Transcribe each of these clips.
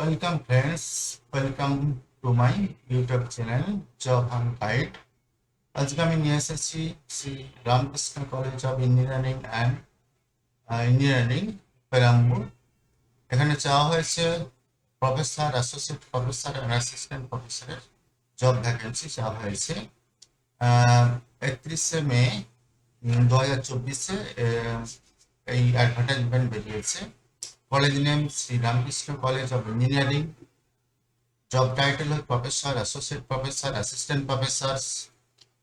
Welcome friends, welcome to my YouTube channel Job and Guide. আজকে আমি নিয়ে এসেছি Shri Ramakrishna college of engineering and engineering Perambur. এখানে চাওয়া হয়েছে professor, associate professor and assistant প্রফেসরের জব ভ্যাকেন্সি চাওয়া হয়েছে। 31 মে 2024 এই অ্যাডভার্টাইজমেন্ট বেরিয়েছে। College name Shri Ramakrishna college of engineering. Job title হয় professor, associate professor, assistant professor.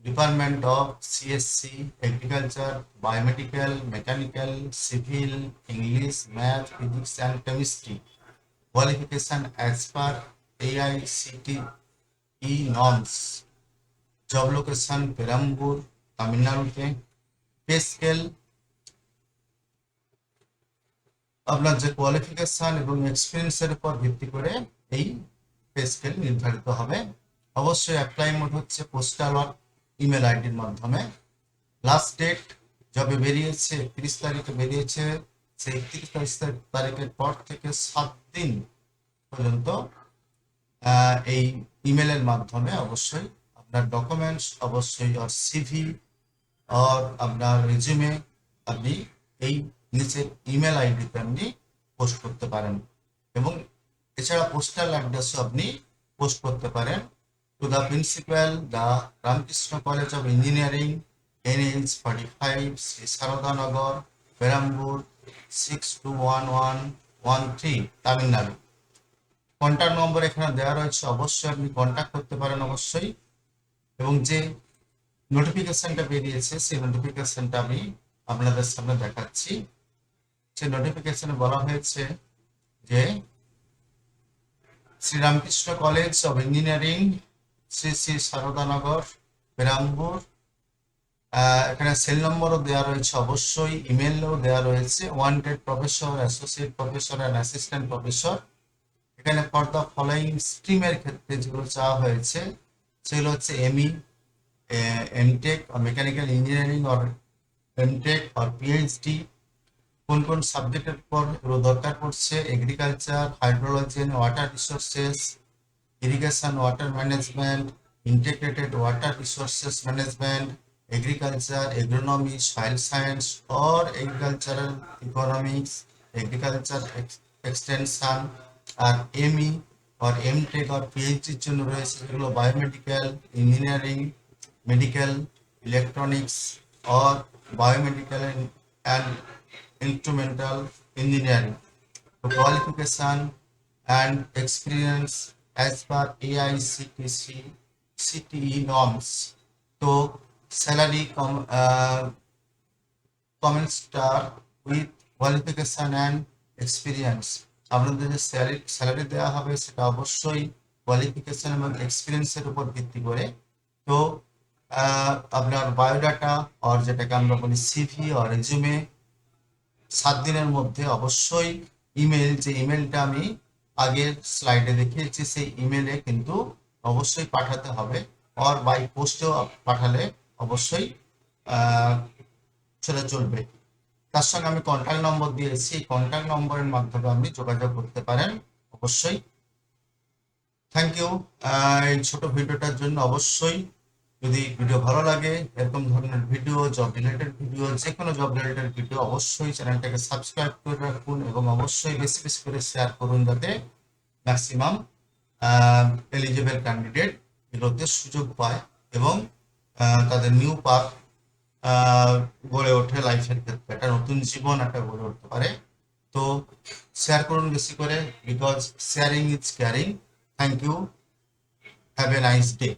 Department of CSC, agriculture, biomedical, mechanical, civil, English, math, physics and chemistry. Qualification as per AICTE norms. Job location Perambur, তামিলনাড়ুতে। Pay scale আপনার যে qualification এবং এক্সপিরিয়েন্সের উপর ভিত্তি করে এই pay scale নির্ধারিত হবে। অবশ্যই অ্যাপ্লাই মোড হচ্ছে পোস্টাল আর ইমেল আইডির মাধ্যমে। লাস্ট ডেট যবে বেরিয়েছে 31 তারিখে বেরিয়েছে, সেই 31 তারিখের পর থেকে 7 দিন পর্যন্ত এই ইমেলের মাধ্যমে অবশ্যই আপনার ডকুমেন্টস, অবশ্যই আর সিভি আর আপনার রেজিউমে আপনি এই নিচের ইমেল আইডিতে আপনি পোস্ট করতে পারেন, এবং এছাড়া পোস্টাল অ্যাড্রেসও আপনি পোস্ট করতে পারেন to the principal, the Ramakrishna college of engineering, NH45, Shri Saradanagar, Perambur 621113, Tamil Nadu. Contact number এখানে দেওয়া রয়েছে, অবশ্যই আপনি কন্ট্যাক্ট করতে পারেন অবশ্যই। এবং যে নোটিফিকেশনটা বেরিয়েছে সেই নোটিফিকেশনটা আমি আপনাদের সামনে দেখাচ্ছি। সেই নোটিফিকেশনে বলা হয়েছে যে Shri Ramakrishna college of engineering, Shri Shri Saradanagar, Perambur. এখানে সেল নম্বরও দেওয়া রয়েছে, অবশ্যই ইমেলও দেওয়া রয়েছে। Wanted professor, associate professor and assistant professor. এখানে ফর দ্য ফলোইং স্ট্রিমের ক্ষেত্রে যেগুলো চাওয়া হয়েছে সেগুলো হচ্ছে ME, MTech or mechanical engineering or MTech or PhD। কোন কোন সাবজেক্টের উপর এগুলো দরকার পড়ছে? Agriculture, hydrology and water resources, irrigation, water management, integrated water resources management, agriculture, agronomy, soil science or agricultural economics, agriculture extension. আর ME or MTech or PhDর জন্য রয়েছে যেগুলো biomedical engineering, medical, electronics or biomedical and instrumental engineering. The qualification and experience as per AICTE norms. So salary commensurate with qualification and experience. আপনাদের যে salary দেওয়া হবে সেটা অবশ্যই কোয়ালিফিকেশন এবং এক্সপিরিয়েন্সের উপর ভিত্তি করে। তো আপনার বায়োডাটা আর যেটাকে আমরা বলি সিভি আর রেজিউমে 7 দিনের মধ্যে অবশ্যই যে ইমেলটা আমি আগের স্লাইডে দেখিয়েছি সেই ইমেলে কিন্তু অবশ্যই পাঠাতে হবে। আর বাই পোস্টেও পাঠালে অবশ্যই সেটা চলবে। তার সঙ্গে আমি কন্ট্যাক্ট নম্বর দিয়েছি, কন্ট্যাক্ট নম্বরের মাধ্যমে আপনি যোগাযোগ করতে পারেন অবশ্যই। থ্যাংক ইউ এই ছোট ভিডিওটার জন্য। অবশ্যই যদি ভিডিও ভালো লাগে, এরকম ধরনের ভিডিও, জব রিলেটেড ভিডিও, যে কোনো জব রিলেটেড ভিডিও, অবশ্যই চ্যানেলটাকে সাবস্ক্রাইব করে রাখুন এবং অবশ্যই বেশি বেশি করে শেয়ার করুন যাতে ম্যাক্সিমাম এলিজিবল ক্যান্ডিডেট এগুলোতে সুযোগ পায় এবং তাদের নিউ পাথ গড়ে ওঠে লাইফের ক্ষেত্রে, একটা নতুন জীবন একটা গড়ে উঠতে পারে। তো শেয়ার করুন বেশি করে, because sharing is caring. Thank you, have a nice day.